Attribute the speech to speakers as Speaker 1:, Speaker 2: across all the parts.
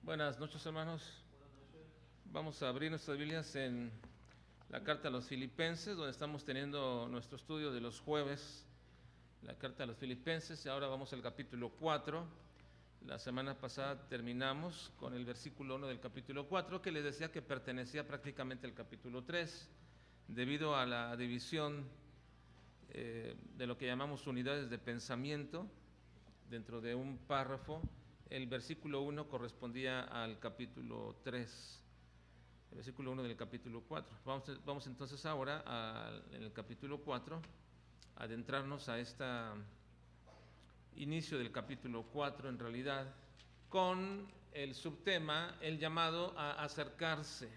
Speaker 1: Buenas noches, hermanos. Vamos a abrir nuestras Biblias en la carta a los Filipenses, donde estamos teniendo nuestro estudio de los jueves, la carta a los Filipenses, y ahora vamos al capítulo 4. La semana pasada terminamos con el versículo 1 del capítulo 4, que les decía que pertenecía prácticamente al capítulo 3, debido a la división de lo que llamamos unidades de pensamiento dentro de un párrafo. El versículo 1 correspondía al capítulo 3, el versículo 1 del capítulo 4. Vamos entonces ahora en el capítulo 4, adentrarnos a este inicio del capítulo 4 en realidad, con el subtema, el llamado a acercarse.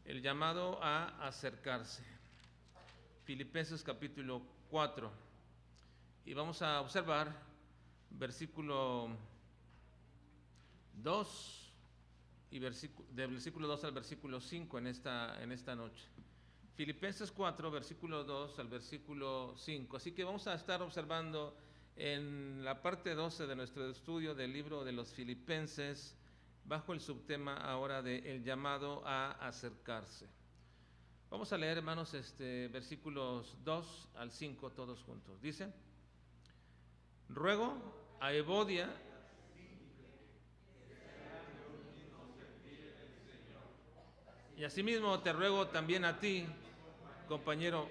Speaker 1: El llamado a acercarse. Filipenses capítulo 4. Y vamos a observar versículo 2 y del versículo 2 al versículo 5 en esta noche. Filipenses 4, versículo 2 al versículo 5. Así que vamos a estar observando en la parte 12 de nuestro estudio del libro de los Filipenses, bajo el subtema ahora de el llamado a acercarse. Vamos a leer, hermanos, versículos 2 al 5 todos juntos. Dice: ruego a Evodia y asimismo te ruego también a ti, compañero,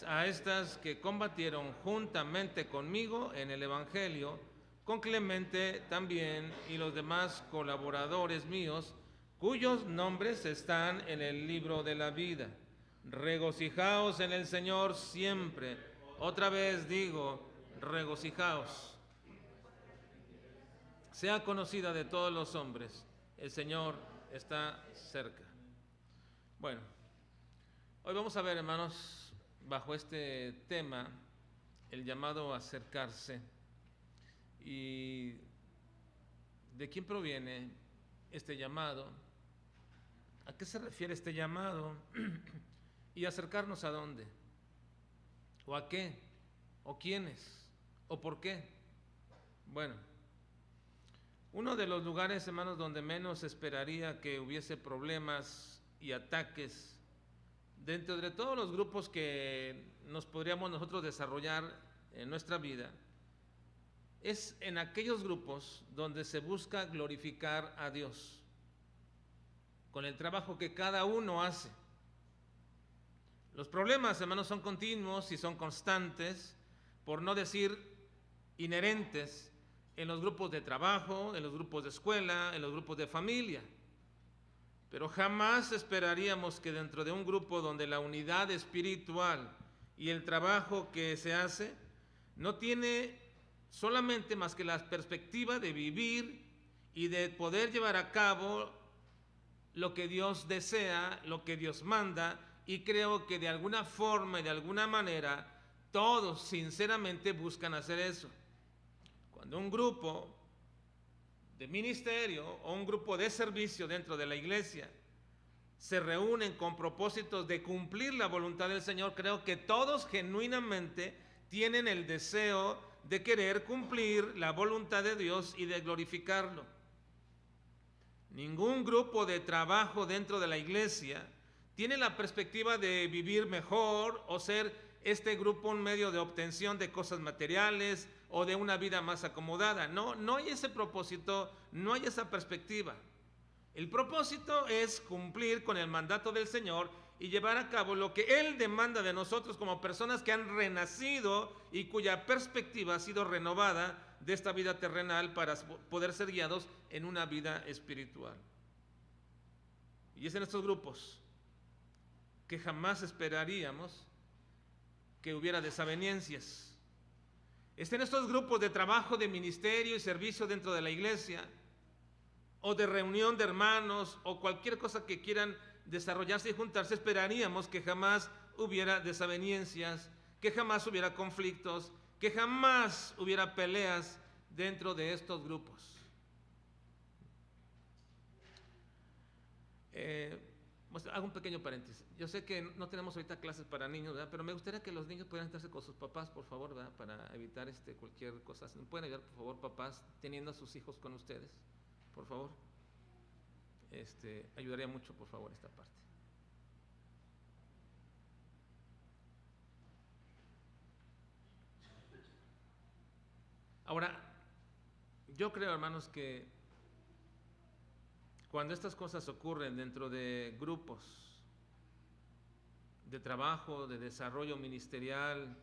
Speaker 1: a estas que combatieron juntamente conmigo en el Evangelio, con Clemente también y los demás colaboradores míos, cuyos nombres están en el libro de la vida. Regocijaos en el Señor siempre. Otra vez digo, regocijaos. Sea conocida de todos los hombres, el Señor está cerca. Bueno, hoy vamos a ver, hermanos, bajo este tema, el llamado a acercarse. ¿Y de quién proviene este llamado? ¿A qué se refiere este llamado? ¿Y acercarnos a dónde? ¿O a qué? ¿O quiénes? ¿O por qué? Bueno, uno de los lugares, hermanos, donde menos esperaría que hubiese problemas y ataques dentro de todos los grupos que nos podríamos nosotros desarrollar en nuestra vida, es en aquellos grupos donde se busca glorificar a Dios con el trabajo que cada uno hace. Los problemas, hermanos, son continuos y son constantes, por no decir inherentes, en los grupos de trabajo, en los grupos de escuela, en los grupos de familia. Pero jamás esperaríamos que dentro de un grupo donde la unidad espiritual y el trabajo que se hace no tiene solamente más que la perspectiva de vivir y de poder llevar a cabo lo que Dios desea, lo que Dios manda, y creo que de alguna forma y de alguna manera todos sinceramente buscan hacer eso. Cuando un grupo de ministerio o un grupo de servicio dentro de la iglesia se reúnen con propósitos de cumplir la voluntad del Señor, creo que todos genuinamente tienen el deseo de querer cumplir la voluntad de Dios y de glorificarlo. Ningún grupo de trabajo dentro de la iglesia tiene la perspectiva de vivir mejor o ser este grupo un medio de obtención de cosas materiales o de una vida más acomodada. No hay ese propósito, no hay esa perspectiva. El propósito es cumplir con el mandato del Señor y llevar a cabo lo que Él demanda de nosotros como personas que han renacido y cuya perspectiva ha sido renovada de esta vida terrenal para poder ser guiados en una vida espiritual. Y es en estos grupos que jamás esperaríamos que hubiera desavenencias. Es en estos grupos de trabajo, de ministerio y servicio dentro de la iglesia, o de reunión de hermanos, o cualquier cosa que quieran desarrollarse y juntarse, esperaríamos que jamás hubiera desavenencias, que jamás hubiera conflictos, que jamás hubiera peleas dentro de estos grupos. Hago un pequeño paréntesis. Yo sé que no tenemos ahorita clases para niños, ¿verdad? Pero me gustaría que los niños pudieran estarse con sus papás, por favor, ¿verdad? Para evitar cualquier cosa. ¿Me pueden ayudar, por favor, papás, teniendo a sus hijos con ustedes? Por favor. Ayudaría mucho, por favor, esta parte. Ahora, yo creo, hermanos, que cuando estas cosas ocurren dentro de grupos de trabajo, de desarrollo ministerial,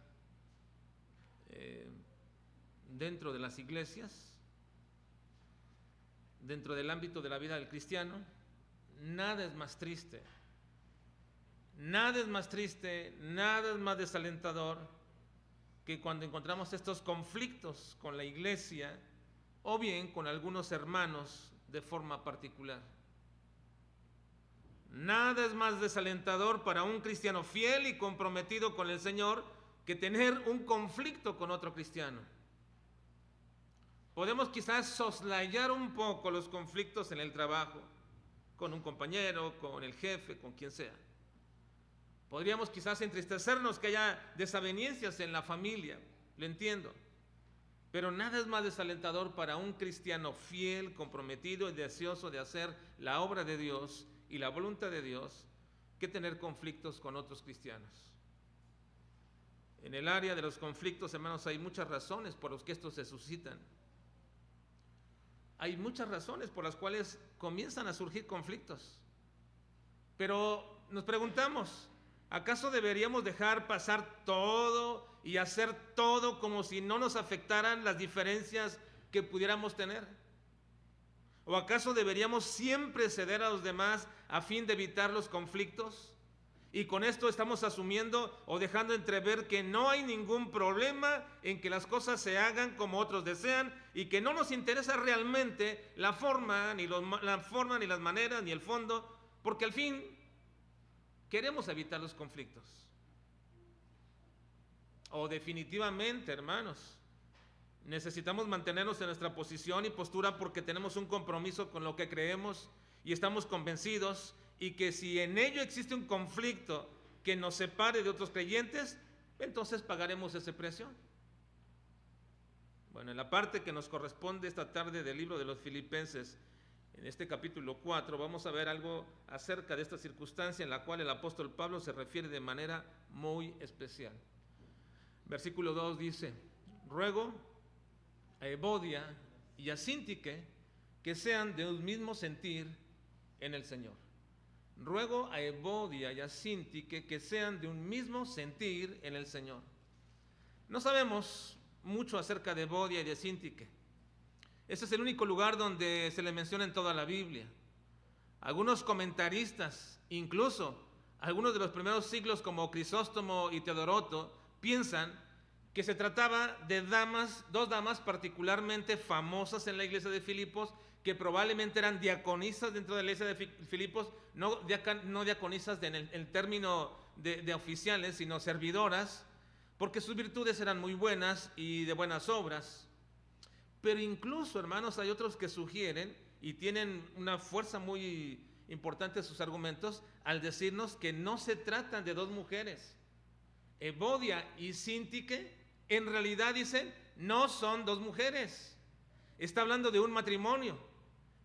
Speaker 1: dentro de las iglesias, dentro del ámbito de la vida del cristiano, nada es más triste, nada es más triste, nada es más desalentador que cuando encontramos estos conflictos con la iglesia o bien con algunos hermanos de forma particular. Nada es más desalentador para un cristiano fiel y comprometido con el Señor que tener un conflicto con otro cristiano. Podemos quizás soslayar un poco los conflictos en el trabajo, con un compañero, con el jefe, con quien sea. Podríamos quizás entristecernos que haya desavenencias en la familia, lo entiendo. Pero nada es más desalentador para un cristiano fiel, comprometido y deseoso de hacer la obra de Dios y la voluntad de Dios que tener conflictos con otros cristianos. En el área de los conflictos, hermanos, hay muchas razones por las que estos se suscitan. Hay muchas razones por las cuales comienzan a surgir conflictos. Pero nos preguntamos, ¿acaso deberíamos dejar pasar todo y hacer todo como si no nos afectaran las diferencias que pudiéramos tener? ¿O acaso deberíamos siempre ceder a los demás a fin de evitar los conflictos? Y con esto estamos asumiendo o dejando entrever que no hay ningún problema en que las cosas se hagan como otros desean y que no nos interesa realmente la forma, ni las maneras, ni el fondo, porque al fin queremos evitar los conflictos. O definitivamente, hermanos, necesitamos mantenernos en nuestra posición y postura porque tenemos un compromiso con lo que creemos y estamos convencidos, y que si en ello existe un conflicto que nos separe de otros creyentes, entonces pagaremos ese precio. Bueno, en la parte que nos corresponde esta tarde del libro de los Filipenses, en este capítulo 4, vamos a ver algo acerca de esta circunstancia en la cual el apóstol Pablo se refiere de manera muy especial. Versículo 2 dice: ruego a Evodia y a Síntique que sean de un mismo sentir en el Señor. Ruego a Evodia y a Síntique que sean de un mismo sentir en el Señor. No sabemos mucho acerca de Evodia y de Síntique. Ese es el único lugar donde se le menciona en toda la Biblia. Algunos comentaristas, incluso algunos de los primeros siglos como Crisóstomo y Teodoroto, piensan que se trataba de dos damas particularmente famosas en la iglesia de Filipos, que probablemente eran diaconisas dentro de la iglesia de Filipos, no diaconisas en el término de oficiales, sino servidoras, porque sus virtudes eran muy buenas y de buenas obras. Pero incluso, hermanos, hay otros que sugieren y tienen una fuerza muy importante en sus argumentos al decirnos que no se tratan de dos mujeres. Evodia y Síntique en realidad, dicen, no son dos mujeres. Está hablando de un matrimonio.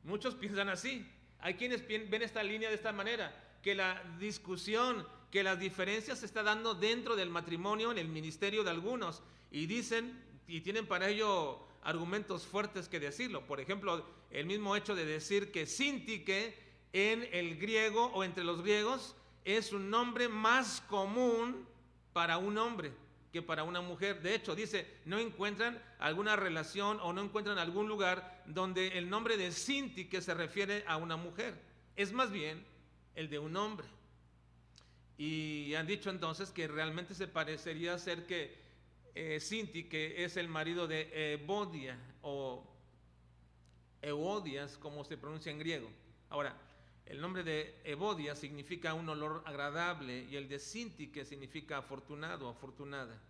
Speaker 1: Muchos piensan así. Hay quienes ven esta línea de esta manera, que la discusión, que las diferencias se está dando dentro del matrimonio, en el ministerio de algunos, y dicen, y tienen para ello argumentos fuertes que decirlo. Por ejemplo, el mismo hecho de decir que Síntique en el griego o entre los griegos es un nombre más común para un hombre que para una mujer. De hecho, dice, no encuentran alguna relación o no encuentran algún lugar donde el nombre de Síntique se refiere a una mujer. Es más bien el de un hombre. Y han dicho entonces que realmente se parecería ser que Síntique es el marido de Evodia o Eodias, como se pronuncia en griego. Ahora, el nombre de Evodia significa un olor agradable y el de Síntique significa afortunado, afortunada.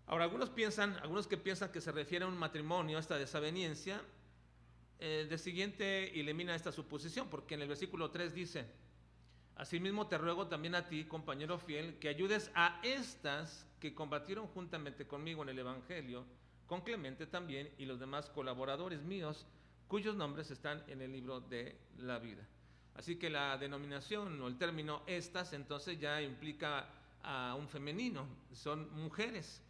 Speaker 1: Ahora, algunos que piensan que se refiere a un matrimonio, a esta desaveniencia, de siguiente elimina esta suposición, porque en el versículo 3 dice: asimismo te ruego también a ti, compañero fiel, que ayudes a estas que combatieron juntamente conmigo en el Evangelio, con Clemente también y los demás colaboradores míos, cuyos nombres están en el libro de la vida. Así que la denominación o el término estas entonces ya implica a un femenino, son mujeres,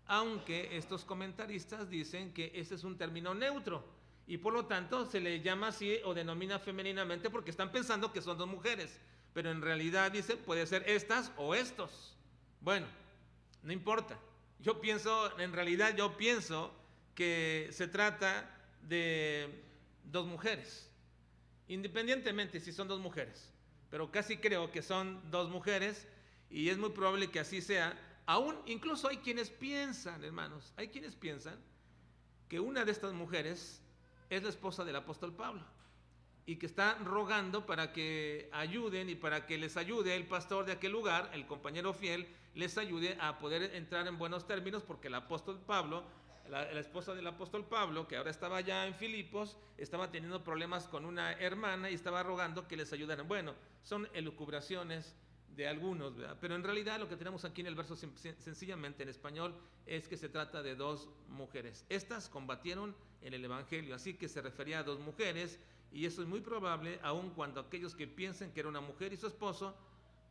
Speaker 1: aunque estos comentaristas dicen que ese es un término neutro y por lo tanto se le llama así o denomina femeninamente porque están pensando que son dos mujeres, pero en realidad dicen puede ser estas o estos. Bueno, no importa. En realidad yo pienso que se trata de dos mujeres, independientemente si son dos mujeres, pero casi creo que son dos mujeres y es muy probable que así sea. Aún, incluso hay quienes piensan, hermanos, hay quienes piensan que una de estas mujeres es la esposa del apóstol Pablo y que está rogando para que ayuden y para que les ayude el pastor de aquel lugar, el compañero fiel, les ayude a poder entrar en buenos términos, porque el apóstol Pablo, la esposa del apóstol Pablo, que ahora estaba ya en Filipos, estaba teniendo problemas con una hermana y estaba rogando que les ayudaran. Bueno, son elucubraciones de algunos, ¿verdad? Pero en realidad lo que tenemos aquí en el verso sencillamente en español es que se trata de dos mujeres. Estas combatieron en el Evangelio, así que se refería a dos mujeres, y eso es muy probable, aun cuando aquellos que piensen que era una mujer y su esposo,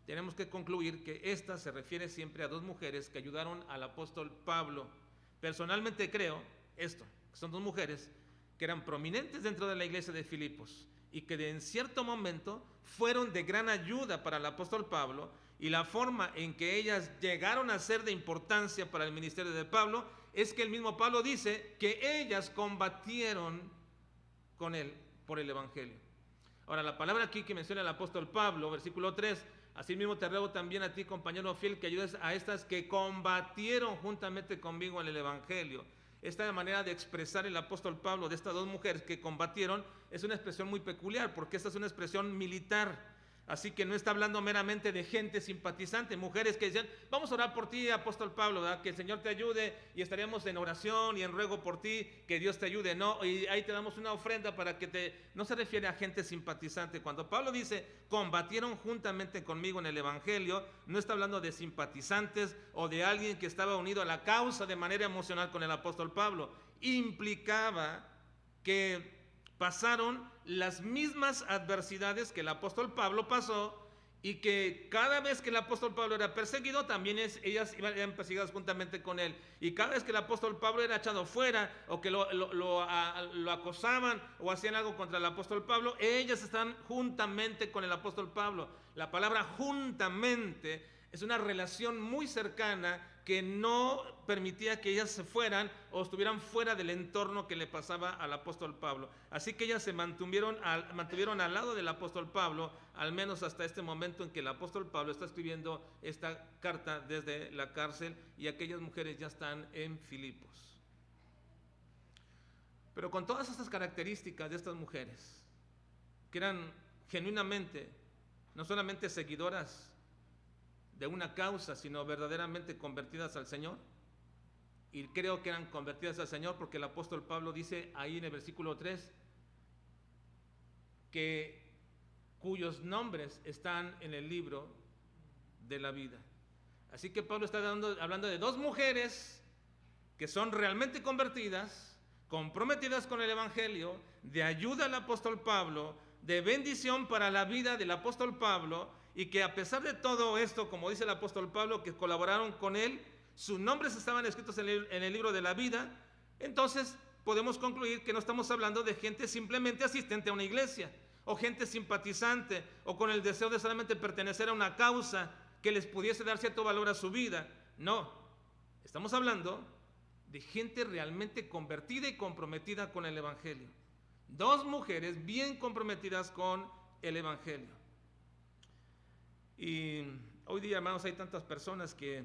Speaker 1: tenemos que concluir que esta se refiere siempre a dos mujeres que ayudaron al apóstol Pablo. Personalmente creo esto, que son dos mujeres que eran prominentes dentro de la iglesia de Filipos y que en cierto momento fueron de gran ayuda para el apóstol Pablo, y la forma en que ellas llegaron a ser de importancia para el ministerio de Pablo es que el mismo Pablo dice que ellas combatieron con él por el Evangelio. Ahora, la palabra aquí que menciona el apóstol Pablo, versículo 3, asimismo te ruego también a ti, compañero fiel, que ayudes a estas que combatieron juntamente conmigo en el Evangelio. Esta manera de expresar el apóstol Pablo de estas dos mujeres que combatieron es una expresión muy peculiar, porque esta es una expresión militar. Así que no está hablando meramente de gente simpatizante, mujeres que dicen, vamos a orar por ti, apóstol Pablo, ¿verdad? Que el Señor te ayude, y estaríamos en oración y en ruego por ti, que Dios te ayude. No, y ahí te damos una ofrenda para que te... No se refiere a gente simpatizante. Cuando Pablo dice, combatieron juntamente conmigo en el Evangelio, no está hablando de simpatizantes o de alguien que estaba unido a la causa de manera emocional con el apóstol Pablo. Implicaba que pasaron las mismas adversidades que el apóstol Pablo pasó, y que cada vez que el apóstol Pablo era perseguido, también ellas eran perseguidas juntamente con él. Y cada vez que el apóstol Pablo era echado fuera, o que lo acosaban o hacían algo contra el apóstol Pablo, ellas están juntamente con el apóstol Pablo. La palabra juntamente es una relación muy cercana que no permitía que ellas se fueran o estuvieran fuera del entorno que le pasaba al apóstol Pablo. Así que ellas se mantuvieron al lado del apóstol Pablo, al menos hasta este momento en que el apóstol Pablo está escribiendo esta carta desde la cárcel, y aquellas mujeres ya están en Filipos. Pero con todas estas características de estas mujeres, que eran genuinamente, no solamente seguidoras de una causa, sino verdaderamente convertidas al Señor, y creo que eran convertidas al Señor porque el apóstol Pablo dice ahí en el versículo 3 que cuyos nombres están en el libro de la vida. Así que Pablo está hablando de dos mujeres que son realmente convertidas, comprometidas con el Evangelio, de ayuda al apóstol Pablo, de bendición para la vida del apóstol Pablo, y que a pesar de todo esto, como dice el apóstol Pablo, que colaboraron con él, sus nombres estaban escritos en el libro de la vida. Entonces podemos concluir que no estamos hablando de gente simplemente asistente a una iglesia, o gente simpatizante, o con el deseo de solamente pertenecer a una causa que les pudiese dar cierto valor a su vida. No, estamos hablando de gente realmente convertida y comprometida con el Evangelio. Dos mujeres bien comprometidas con el Evangelio. Y hoy día, hermanos, hay tantas personas que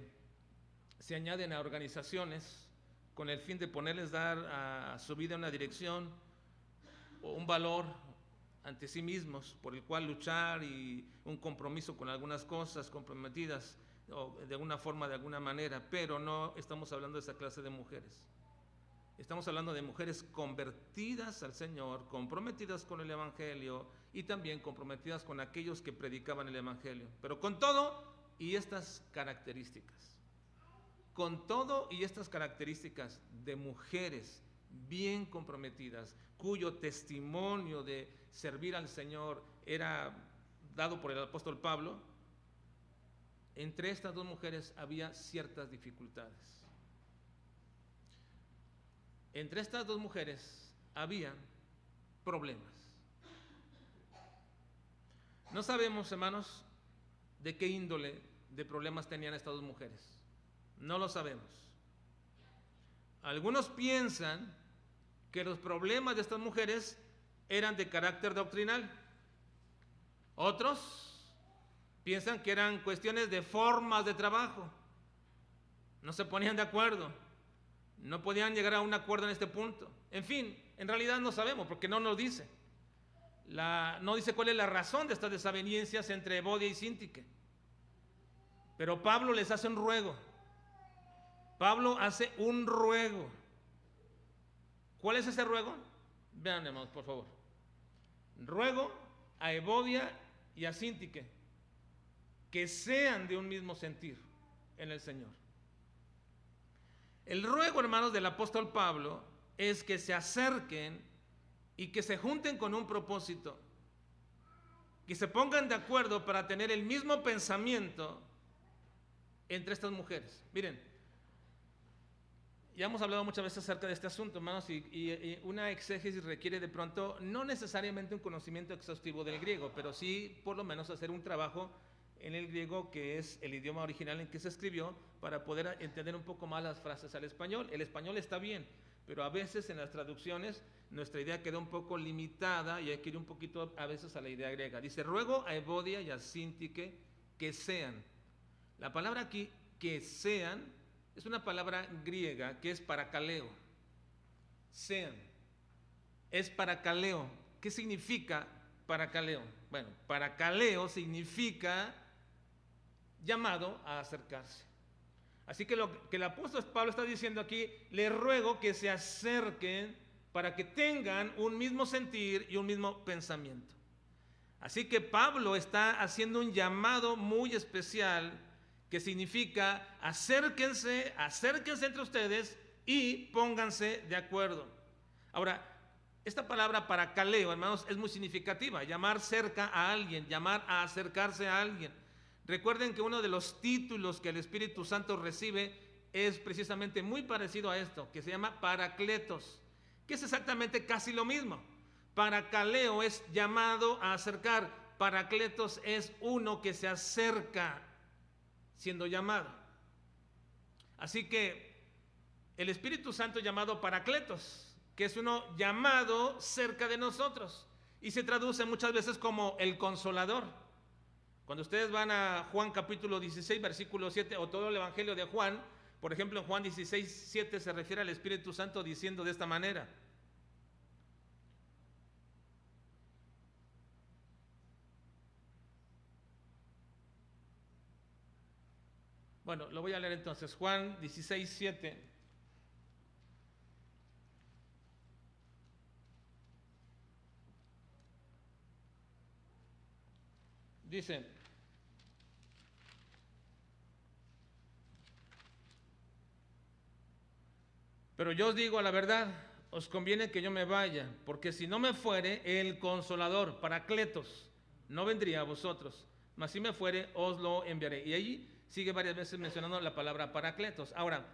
Speaker 1: se añaden a organizaciones con el fin de ponerles dar a su vida una dirección o un valor ante sí mismos por el cual luchar, y un compromiso con algunas cosas comprometidas o de alguna forma, de alguna manera, pero no estamos hablando de esa clase de mujeres. Estamos hablando de mujeres convertidas al Señor, comprometidas con el Evangelio y también comprometidas con aquellos que predicaban el Evangelio. Pero con todo y estas características, con todo y estas características de mujeres bien comprometidas, cuyo testimonio de servir al Señor era dado por el apóstol Pablo, entre estas dos mujeres había ciertas dificultades. Entre estas dos mujeres había problemas. No sabemos, hermanos, de qué índole de problemas tenían estas dos mujeres. No lo sabemos. Algunos piensan que los problemas de estas mujeres eran de carácter doctrinal. Otros piensan que eran cuestiones de formas de trabajo. No se ponían de acuerdo. No podían llegar a un acuerdo en este punto. En fin, en realidad no sabemos porque no nos dice. No dice cuál es la razón de estas desavenencias entre Evodia y Síntique. Pero Pablo les hace un ruego. Pablo hace un ruego. ¿Cuál es ese ruego? Vean, hermanos, por favor. Ruego a Evodia y a Síntique que sean de un mismo sentir en el Señor. El ruego, hermanos, del apóstol Pablo es que se acerquen y que se junten con un propósito, que se pongan de acuerdo para tener el mismo pensamiento entre estas mujeres. Miren, ya hemos hablado muchas veces acerca de este asunto, hermanos, y una exégesis requiere de pronto no necesariamente un conocimiento exhaustivo del griego, pero sí por lo menos hacer un trabajo en el griego, que es el idioma original en que se escribió, para poder entender un poco más las frases al español. El español está bien, pero a veces en las traducciones nuestra idea queda un poco limitada y hay que ir un poquito a veces a la idea griega. Dice, ruego a Evodia y a Síntique que sean. La palabra aquí, que sean, es una palabra griega que es parakaleo. Sean. Es parakaleo. ¿Qué significa parakaleo? Bueno, parakaleo significa llamado a acercarse. Así que lo que el apóstol Pablo está diciendo aquí, les ruego que se acerquen para que tengan un mismo sentir y un mismo pensamiento. Así que Pablo está haciendo un llamado muy especial que significa acérquense entre ustedes y pónganse de acuerdo. Ahora, esta palabra parakaleo, hermanos, es muy significativa. Llamar cerca a alguien, llamar a acercarse a alguien. Recuerden que uno de los títulos que el Espíritu Santo recibe es precisamente muy parecido a esto, que se llama Paracletos, que es exactamente casi lo mismo. Parakaleo es llamado a acercar, Paracletos es uno que se acerca siendo llamado. Así que el Espíritu Santo llamado Paracletos, que es uno llamado cerca de nosotros, y se traduce muchas veces como el Consolador. Cuando ustedes van a Juan capítulo 16, versículo 7, o todo el Evangelio de Juan, por ejemplo, en Juan 16, 7 se refiere al Espíritu Santo diciendo de esta manera. Bueno, lo voy a leer entonces. Juan 16, 7. Dice, pero yo os digo la verdad, os conviene que yo me vaya, porque si no me fuere, el Consolador, Paracletos, no vendría a vosotros, mas si me fuere, os lo enviaré. Y allí sigue varias veces mencionando la palabra Paracletos. Ahora,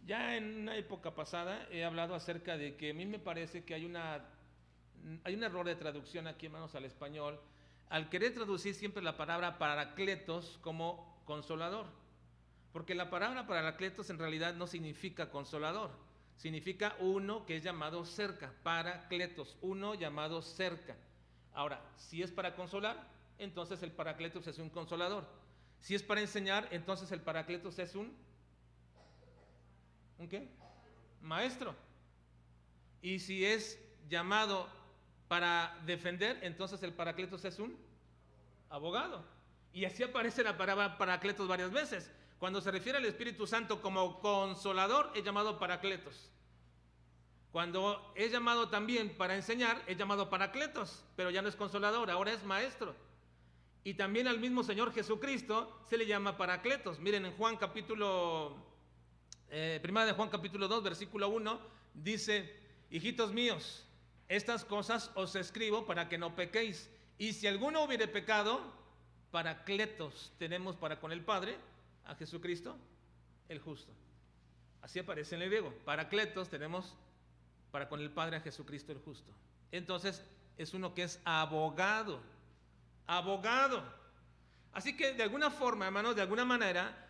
Speaker 1: ya en una época pasada he hablado acerca de que a mí me parece que hay un error de traducción aquí, hermanos, al español, al querer traducir siempre la palabra Paracletos como consolador, porque la palabra Paracletos en realidad no significa consolador, significa uno que es llamado cerca, Paracletos, uno llamado cerca. Ahora, si es para consolar, entonces el Paracletos es un consolador. Si es para enseñar, entonces el Paracletos es ¿un qué? Maestro. Y si es llamado para defender, entonces el Paracletos es un abogado. Y así aparece la palabra Paracletos varias veces. Cuando se refiere al Espíritu Santo como consolador, es llamado Paracletos. Cuando es llamado también para enseñar, es llamado Paracletos, pero ya no es consolador, ahora es maestro. Y también al mismo Señor Jesucristo se le llama Paracletos. Miren, en Juan capítulo, primera de Juan capítulo 2, versículo 1, dice: hijitos míos, estas cosas os escribo para que no pequéis. Y si alguno hubiere pecado, Paracletos tenemos para con el Padre, a Jesucristo, el justo. Así aparece en el griego. Paracletos tenemos para con el Padre, a Jesucristo, el justo. Entonces, es uno que es abogado. Abogado. Así que de alguna forma, hermanos, de alguna manera,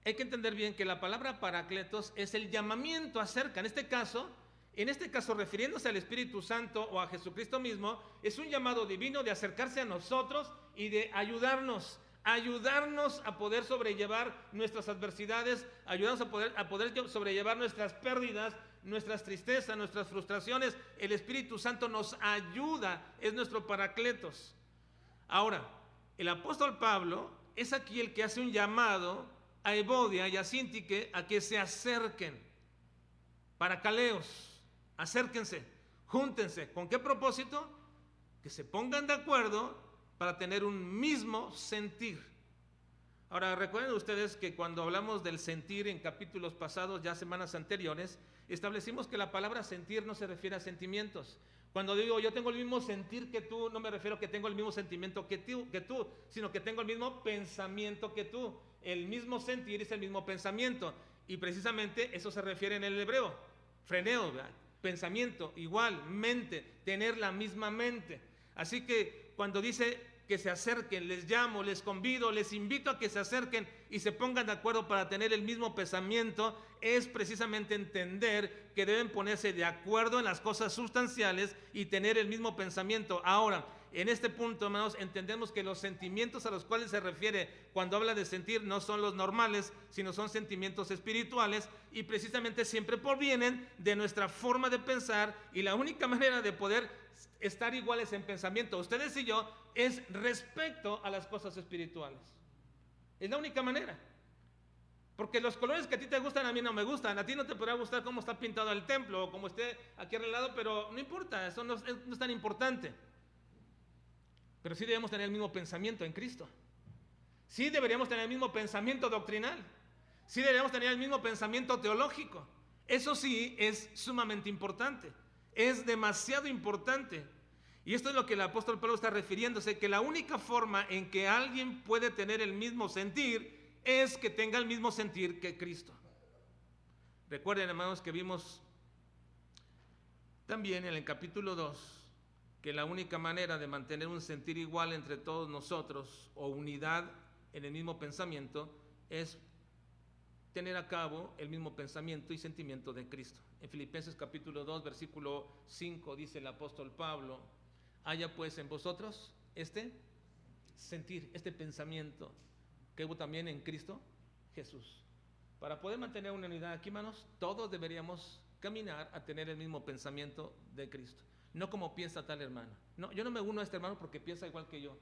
Speaker 1: hay que entender bien que la palabra Paracletos es el llamamiento acerca. En este caso, refiriéndose al Espíritu Santo o a Jesucristo mismo, es un llamado divino de acercarse a nosotros y de ayudarnos a poder sobrellevar nuestras adversidades, ayudarnos a poder sobrellevar nuestras pérdidas, nuestras tristezas, nuestras frustraciones. El Espíritu Santo nos ayuda, es nuestro Paracletos. Ahora, el apóstol Pablo es aquí el que hace un llamado a Evodia y a Síntique a que se acerquen. Paracaleos, acérquense, júntense. ¿Con qué propósito? Que se pongan de acuerdo para tener un mismo sentir. Ahora, recuerden ustedes que cuando hablamos del sentir en capítulos pasados, ya semanas anteriores, establecimos que la palabra sentir no se refiere a sentimientos. Cuando digo yo tengo el mismo sentir que tú, no me refiero a que tengo el mismo sentimiento que tú, sino que tengo el mismo pensamiento que tú. El mismo sentir es el mismo pensamiento. Y precisamente eso se refiere en el hebreo. Freneo, ¿verdad? Pensamiento, igual, mente, tener la misma mente. Así que cuando dice que se acerquen, les llamo, les convido, les invito a que se acerquen y se pongan de acuerdo para tener el mismo pensamiento, es precisamente entender que deben ponerse de acuerdo en las cosas sustanciales y tener el mismo pensamiento. Ahora, en este punto, hermanos, entendemos que los sentimientos a los cuales se refiere cuando habla de sentir no son los normales, sino son sentimientos espirituales, y precisamente siempre provienen de nuestra forma de pensar, y la única manera de poder estar iguales en pensamiento, ustedes y yo, es respecto a las cosas espirituales. Es la única manera. Porque los colores que a ti te gustan, a mí no me gustan. A ti no te podrá gustar cómo está pintado el templo o cómo esté aquí arreglado, pero no importa, eso no es tan importante. Pero sí debemos tener el mismo pensamiento en Cristo. Sí deberíamos tener el mismo pensamiento doctrinal. Sí deberíamos tener el mismo pensamiento teológico. Eso sí es sumamente importante. Es demasiado importante. Y esto es lo que el apóstol Pablo está refiriéndose, que la única forma en que alguien puede tener el mismo sentir es que tenga el mismo sentir que Cristo. Recuerden, hermanos, que vimos también en el capítulo 2 que la única manera de mantener un sentir igual entre todos nosotros o unidad en el mismo pensamiento es tener a cabo el mismo pensamiento y sentimiento de Cristo. En Filipenses capítulo 2, versículo 5 dice el apóstol Pablo: haya pues en vosotros este sentir, este pensamiento que hubo también en Cristo Jesús. Para poder mantener una unidad aquí, hermanos, todos deberíamos caminar a tener el mismo pensamiento de Cristo. No como piensa tal hermano. No, yo no me uno a este hermano porque piensa igual que yo.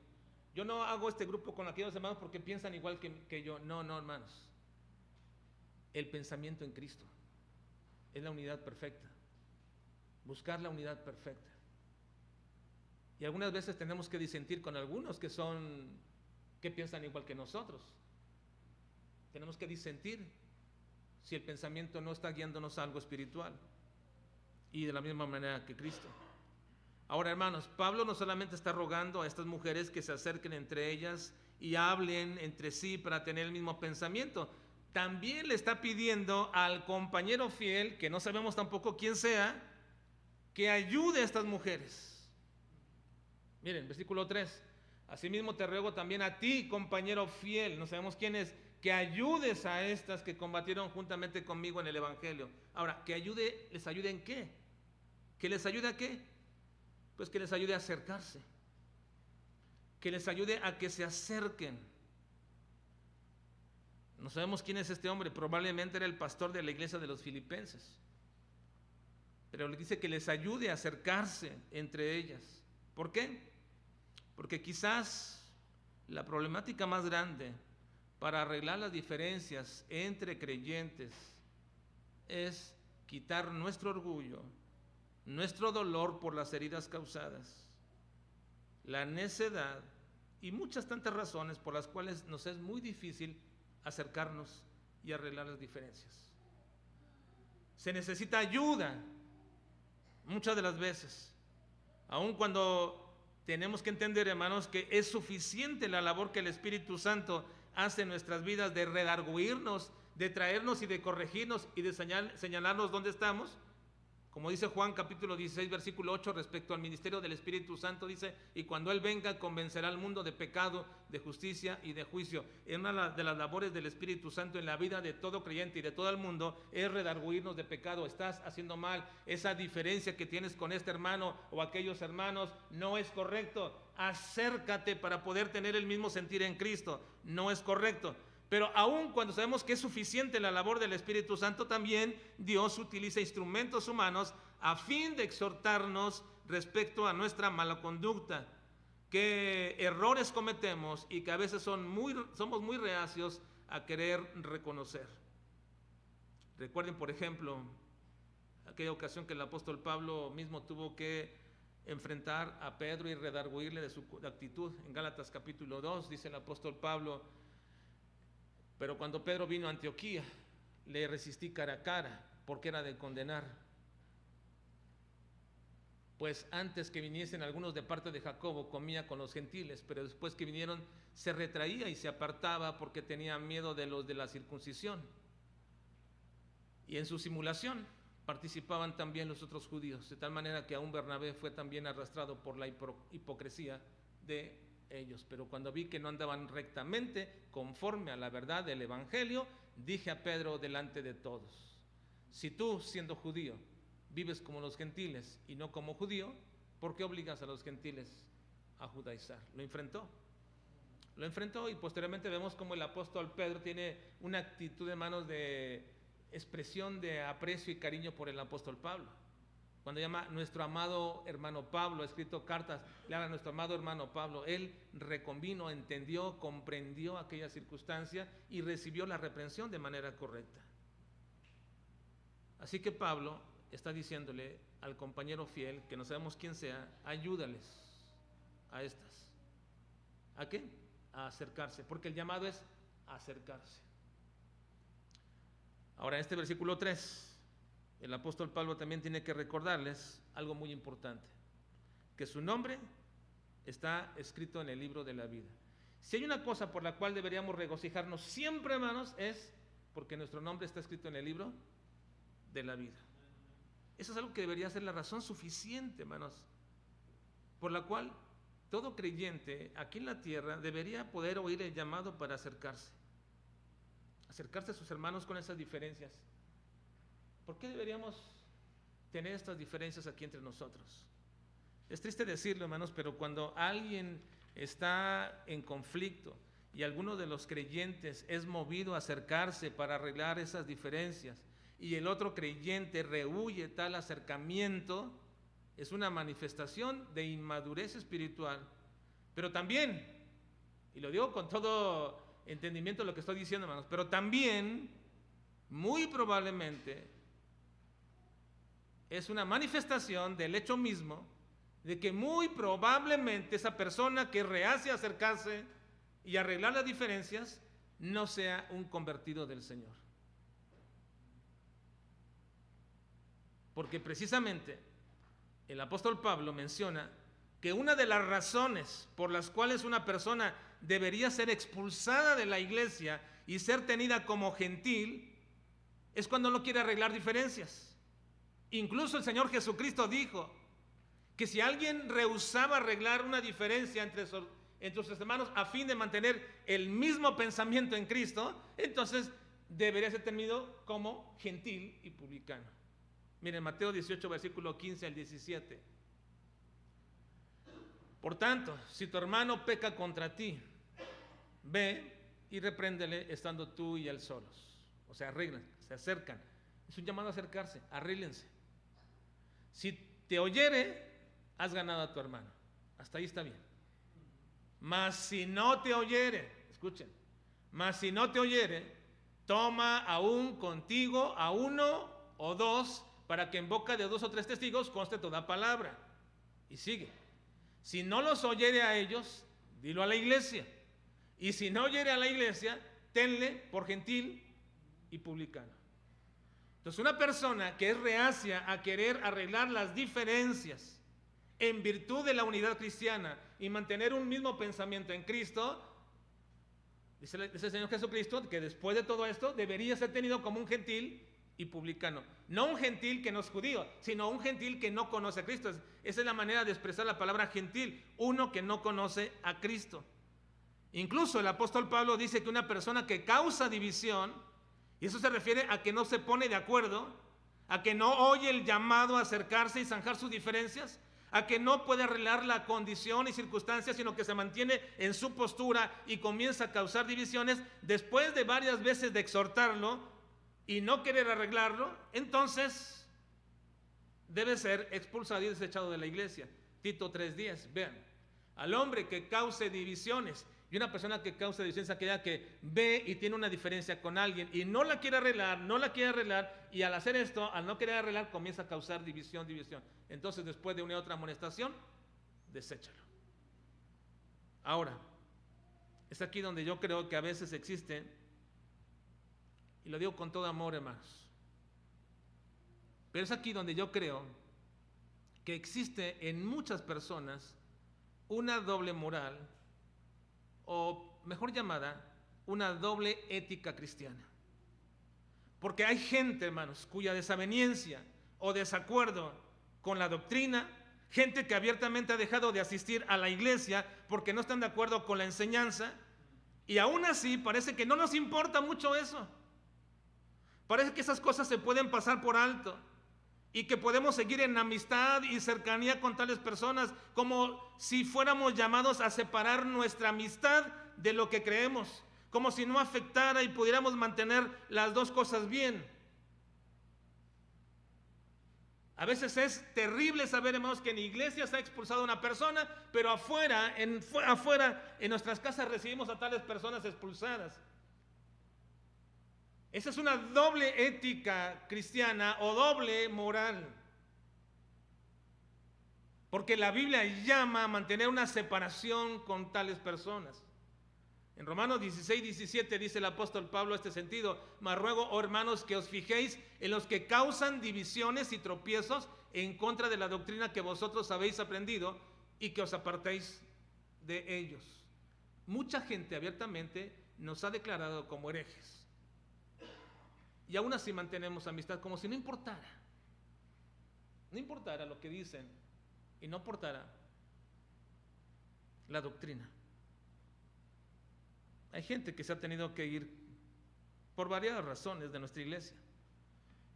Speaker 1: Yo no hago este grupo con aquellos hermanos porque piensan igual que yo. No, hermanos. El pensamiento en Cristo es la unidad perfecta. Buscar la unidad perfecta. Y algunas veces tenemos que disentir con algunos que piensan igual que nosotros. Tenemos que disentir si el pensamiento no está guiándonos a algo espiritual. Y de la misma manera que Cristo. Ahora, hermanos, Pablo no solamente está rogando a estas mujeres que se acerquen entre ellas y hablen entre sí para tener el mismo pensamiento. También le está pidiendo al compañero fiel, que no sabemos tampoco quién sea, que ayude a estas mujeres. Miren, versículo 3. Asimismo te ruego también a ti, compañero fiel, no sabemos quién es, que ayudes a estas que combatieron juntamente conmigo en el Evangelio. Ahora, que ayude, ¿les ayude en qué? ¿Que les ayude a qué? Pues que les ayude a acercarse, que les ayude a que se acerquen. No sabemos quién es este hombre, probablemente era el pastor de la iglesia de los filipenses, pero le dice que les ayude a acercarse entre ellas. ¿Por qué? Porque quizás la problemática más grande para arreglar las diferencias entre creyentes es quitar nuestro orgullo nuestro dolor por las heridas causadas, la necedad y muchas tantas razones por las cuales nos es muy difícil acercarnos y arreglar las diferencias. Se necesita ayuda muchas de las veces, aun cuando tenemos que entender, hermanos, que es suficiente la labor que el Espíritu Santo hace en nuestras vidas de redarguirnos, de traernos y de corregirnos y de señalarnos dónde estamos. Como dice Juan capítulo 16, versículo 8, respecto al ministerio del Espíritu Santo, dice: y cuando Él venga, convencerá al mundo de pecado, de justicia y de juicio. Una de las labores del Espíritu Santo en la vida de todo creyente y de todo el mundo es redarguirnos de pecado. Estás haciendo mal, esa diferencia que tienes con este hermano o aquellos hermanos no es correcto. Acércate para poder tener el mismo sentir en Cristo. No es correcto. Pero aun cuando sabemos que es suficiente la labor del Espíritu Santo, también Dios utiliza instrumentos humanos a fin de exhortarnos respecto a nuestra mala conducta, qué errores cometemos y que a veces somos muy reacios a querer reconocer. Recuerden, por ejemplo, aquella ocasión que el apóstol Pablo mismo tuvo que enfrentar a Pedro y redarguirle de su actitud. En Gálatas capítulo 2 dice el apóstol Pablo: pero cuando Pedro vino a Antioquía, le resistí cara a cara, porque era de condenar. Pues antes que viniesen algunos de parte de Jacobo, comía con los gentiles, pero después que vinieron, se retraía y se apartaba porque tenía miedo de los de la circuncisión. Y en su simulación participaban también los otros judíos, de tal manera que aún Bernabé fue también arrastrado por la hipocresía de ellos. Pero cuando vi que no andaban rectamente conforme a la verdad del evangelio, dije a Pedro delante de todos: si tú, siendo judío, vives como los gentiles y no como judío, ¿por qué obligas a los gentiles a judaizar? Lo enfrentó y posteriormente vemos como el apóstol Pedro tiene una actitud, hermanos, de expresión de aprecio y cariño por el apóstol Pablo. Cuando llama nuestro amado hermano Pablo, ha escrito cartas, le habla a nuestro amado hermano Pablo. Él reconvino, entendió, comprendió aquella circunstancia y recibió la reprensión de manera correcta. Así que Pablo está diciéndole al compañero fiel, que no sabemos quién sea: ayúdales a estas. ¿A qué? A acercarse, porque el llamado es acercarse. Ahora, en este versículo 3, el apóstol Pablo también tiene que recordarles algo muy importante: que su nombre está escrito en el libro de la vida. Si hay una cosa por la cual deberíamos regocijarnos siempre, hermanos, es porque nuestro nombre está escrito en el libro de la vida. Eso es algo que debería ser la razón suficiente, hermanos, por la cual todo creyente aquí en la tierra debería poder oír el llamado para acercarse a sus hermanos con esas diferencias. ¿Por qué deberíamos tener estas diferencias aquí entre nosotros? Es triste decirlo, hermanos, pero cuando alguien está en conflicto y alguno de los creyentes es movido a acercarse para arreglar esas diferencias y el otro creyente rehúye tal acercamiento, es una manifestación de inmadurez espiritual. Pero también, y lo digo con todo entendimiento de lo que estoy diciendo, hermanos, pero también, muy probablemente, es una manifestación del hecho mismo de que muy probablemente esa persona que rehace acercarse y arreglar las diferencias no sea un convertido del Señor. Porque precisamente el apóstol Pablo menciona que una de las razones por las cuales una persona debería ser expulsada de la iglesia y ser tenida como gentil es cuando no quiere arreglar diferencias. Incluso el Señor Jesucristo dijo que si alguien rehusaba arreglar una diferencia entre sus hermanos a fin de mantener el mismo pensamiento en Cristo, entonces debería ser tenido como gentil y publicano. Miren, Mateo 18, versículo 15 al 17. Por tanto, si tu hermano peca contra ti, ve y repréndele estando tú y él solos. O sea, arreglan, se acercan. Es un llamado a acercarse, arréglense. Si te oyere, has ganado a tu hermano. Hasta ahí está bien. Mas si no te oyere, escuchen, mas si no te oyere, toma aún contigo a uno o dos, para que en boca de 2 o 3 testigos conste toda palabra. Y sigue. Si no los oyere a ellos, dilo a la iglesia. Y si no oyere a la iglesia, tenle por gentil y publicano. Entonces, una persona que es reacia a querer arreglar las diferencias en virtud de la unidad cristiana y mantener un mismo pensamiento en Cristo, dice el Señor Jesucristo que después de todo esto debería ser tenido como un gentil y publicano. No un gentil que no es judío, sino un gentil que no conoce a Cristo. Esa es la manera de expresar la palabra gentil, uno que no conoce a Cristo. Incluso el apóstol Pablo dice que una persona que causa división, y eso se refiere a que no se pone de acuerdo, a que no oye el llamado a acercarse y zanjar sus diferencias, a que no puede arreglar la condición y circunstancias, sino que se mantiene en su postura y comienza a causar divisiones, después de varias veces de exhortarlo y no querer arreglarlo, entonces debe ser expulsado y desechado de la iglesia. Tito 3:10, vean, al hombre que cause divisiones. Y una persona que causa divisiones es aquella que ve y tiene una diferencia con alguien y no la quiere arreglar, y al hacer esto, al no querer arreglar, comienza a causar división. Entonces, después de una y otra amonestación, deséchalo. Ahora, es aquí donde yo creo que a veces existe, y lo digo con todo amor, hermanos, pero es aquí donde yo creo que existe en muchas personas una doble moral, o mejor llamada, una doble ética cristiana. Porque hay gente, hermanos, cuya desaveniencia o desacuerdo con la doctrina, gente que abiertamente ha dejado de asistir a la iglesia porque no están de acuerdo con la enseñanza, y aún así parece que no nos importa mucho eso. Parece que esas cosas se pueden pasar por alto y que podemos seguir en amistad y cercanía con tales personas, como si fuéramos llamados a separar nuestra amistad de lo que creemos, como si no afectara y pudiéramos mantener las dos cosas bien. A veces es terrible saber, hermanos, que en iglesia se ha expulsado a una persona, pero afuera en nuestras casas recibimos a tales personas expulsadas. Esa es una doble ética cristiana o doble moral. Porque la Biblia llama a mantener una separación con tales personas. En Romanos 16:17 dice el apóstol Pablo este sentido: mas ruego, oh hermanos, que os fijéis en los que causan divisiones y tropiezos en contra de la doctrina que vosotros habéis aprendido, y que os apartéis de ellos. Mucha gente abiertamente nos ha declarado como herejes. Y aún así mantenemos amistad como si no importara. No importara lo que dicen y no importara la doctrina. Hay gente que se ha tenido que ir por variadas razones de nuestra iglesia.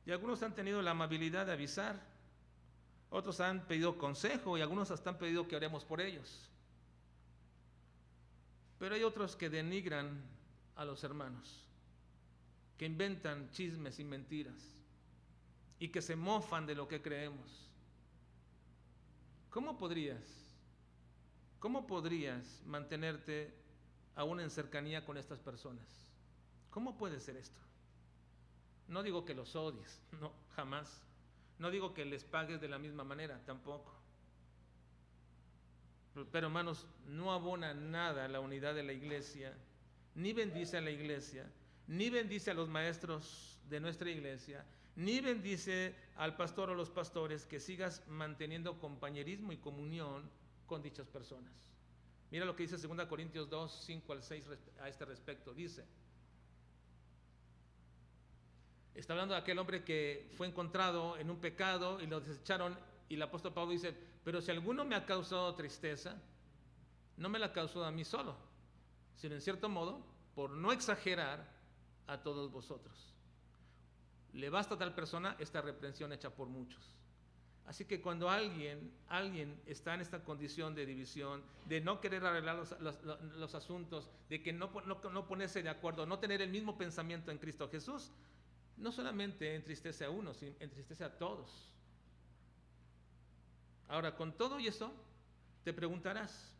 Speaker 1: Y algunos han tenido la amabilidad de avisar, otros han pedido consejo y algunos hasta han pedido que oremos por ellos. Pero hay otros que denigran a los hermanos, que inventan chismes y mentiras y que se mofan de lo que creemos. ¿Cómo podrías mantenerte aún en cercanía con estas personas? ¿Cómo puede ser esto? No digo que los odies, no, jamás. No digo que les pagues de la misma manera, tampoco. Pero hermanos, no abona nada a la unidad de la iglesia, ni bendice a la iglesia, ni bendice a los maestros de nuestra iglesia, ni bendice al pastor o los pastores, que sigas manteniendo compañerismo y comunión con dichas personas. Mira lo que dice 2 Corintios 2, 5 al 6 a este respecto. Dice, está hablando de aquel hombre que fue encontrado en un pecado y lo desecharon, y el apóstol Pablo dice: pero si alguno me ha causado tristeza, no me la causó a mí solo, sino en cierto modo, por no exagerar, a todos vosotros. Le basta a tal persona esta reprensión hecha por muchos. Así que cuando alguien está en esta condición de división, de no querer arreglar los asuntos, de que no ponerse de acuerdo, no tener el mismo pensamiento en Cristo Jesús, no solamente entristece a uno, sino entristece a todos. Ahora, con todo y eso, te preguntarás,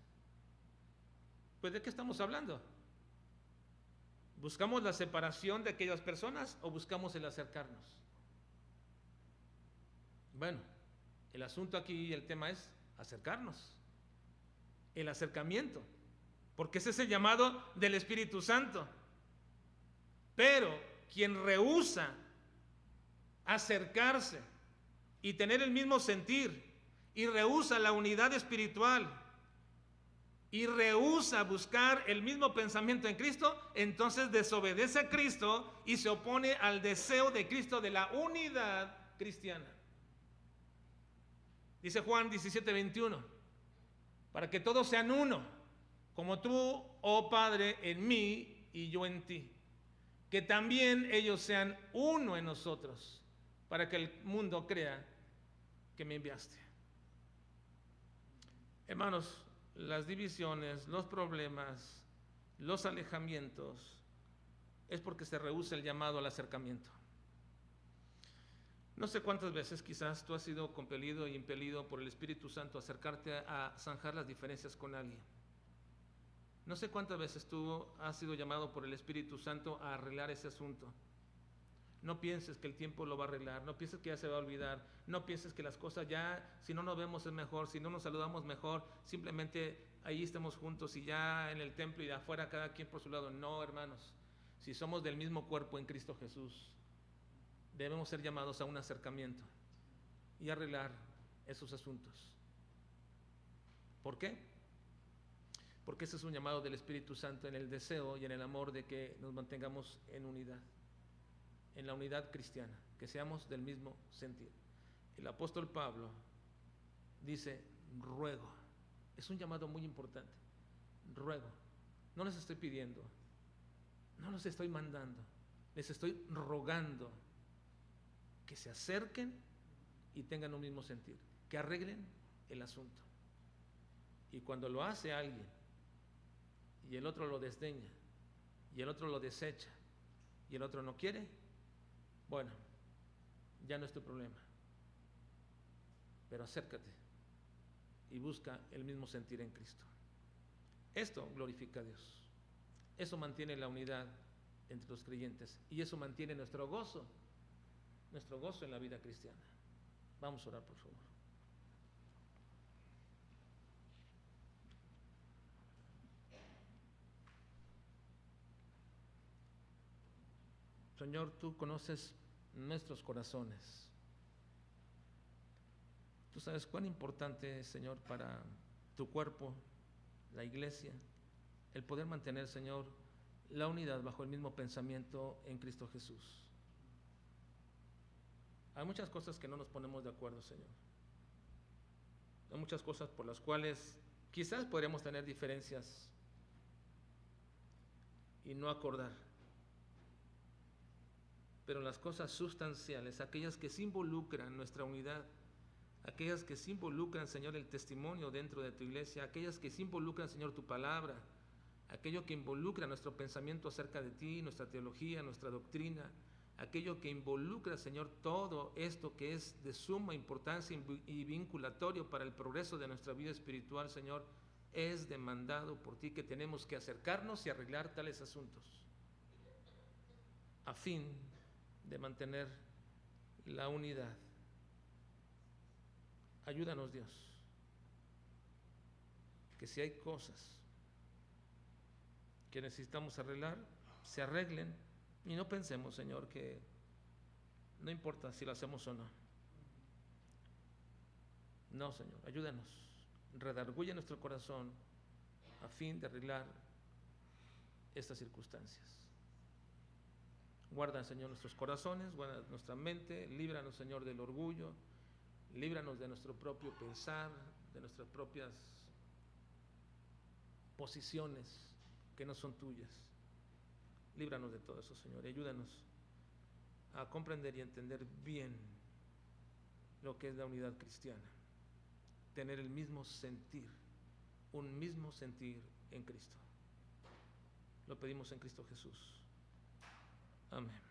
Speaker 1: pues ¿de qué estamos hablando? ¿Buscamos la separación de aquellas personas o buscamos el acercarnos? Bueno, el asunto aquí, el tema es acercarnos, el acercamiento, porque ese es el llamado del Espíritu Santo. Pero quien rehúsa acercarse y tener el mismo sentir, y rehúsa la unidad espiritual, y rehúsa buscar el mismo pensamiento en Cristo, entonces desobedece a Cristo y se opone al deseo de Cristo de la unidad cristiana. Dice Juan 17:21, para que todos sean uno, como tú, oh Padre, en mí y yo en ti, que también ellos sean uno en nosotros, para que el mundo crea que me enviaste. Hermanos, las divisiones, los problemas, los alejamientos, es porque se rehúsa el llamado al acercamiento. No sé cuántas veces quizás tú has sido compelido e impelido por el Espíritu Santo a acercarte a zanjar las diferencias con alguien. No sé cuántas veces tú has sido llamado por el Espíritu Santo a arreglar ese asunto. No pienses que el tiempo lo va a arreglar, no pienses que ya se va a olvidar, no pienses que las cosas ya, si no nos vemos es mejor, si no nos saludamos mejor, simplemente ahí estamos juntos y ya en el templo y de afuera cada quien por su lado. No, hermanos, si somos del mismo cuerpo en Cristo Jesús, debemos ser llamados a un acercamiento y arreglar esos asuntos. ¿Por qué? Porque ese es un llamado del Espíritu Santo en el deseo y en el amor de que nos mantengamos en unidad, en la unidad cristiana, que seamos del mismo sentir. El apóstol Pablo dice, ruego. Es un llamado muy importante. Ruego. No les estoy pidiendo, no los estoy mandando, les estoy rogando que se acerquen y tengan un mismo sentir, que arreglen el asunto. Y cuando lo hace alguien y el otro lo desdeña y el otro lo desecha y el otro no quiere, bueno, ya no es tu problema, pero acércate y busca el mismo sentir en Cristo. Esto glorifica a Dios, eso mantiene la unidad entre los creyentes y eso mantiene nuestro gozo en la vida cristiana. Vamos a orar, por favor. Señor, tú conoces nuestros corazones. Tú sabes cuán importante es, Señor, para tu cuerpo, la iglesia, el poder mantener, Señor, la unidad bajo el mismo pensamiento en Cristo Jesús. Hay muchas cosas que no nos ponemos de acuerdo, Señor. Hay muchas cosas por las cuales quizás podríamos tener diferencias y no acordar. Pero las cosas sustanciales, aquellas que se involucran nuestra unidad, aquellas que se involucran, Señor, el testimonio dentro de tu iglesia, aquellas que se involucran, Señor, tu palabra, aquello que involucra nuestro pensamiento acerca de ti, nuestra teología, nuestra doctrina, aquello que involucra, Señor, todo esto que es de suma importancia y vinculatorio para el progreso de nuestra vida espiritual, Señor, es demandado por ti, que tenemos que acercarnos y arreglar tales asuntos a fin de mantener la unidad. Ayúdanos, Dios, que si hay cosas que necesitamos arreglar, se arreglen, y no pensemos, Señor, que no importa si lo hacemos o no. No, Señor, ayúdanos, redarguye nuestro corazón a fin de arreglar estas circunstancias. Guarda, Señor, nuestros corazones, guarda nuestra mente, líbranos, Señor, del orgullo, líbranos de nuestro propio pensar, de nuestras propias posiciones que no son tuyas. Líbranos de todo eso, Señor, y ayúdanos a comprender y entender bien lo que es la unidad cristiana, tener el mismo sentir, un mismo sentir en Cristo. Lo pedimos en Cristo Jesús. Amén.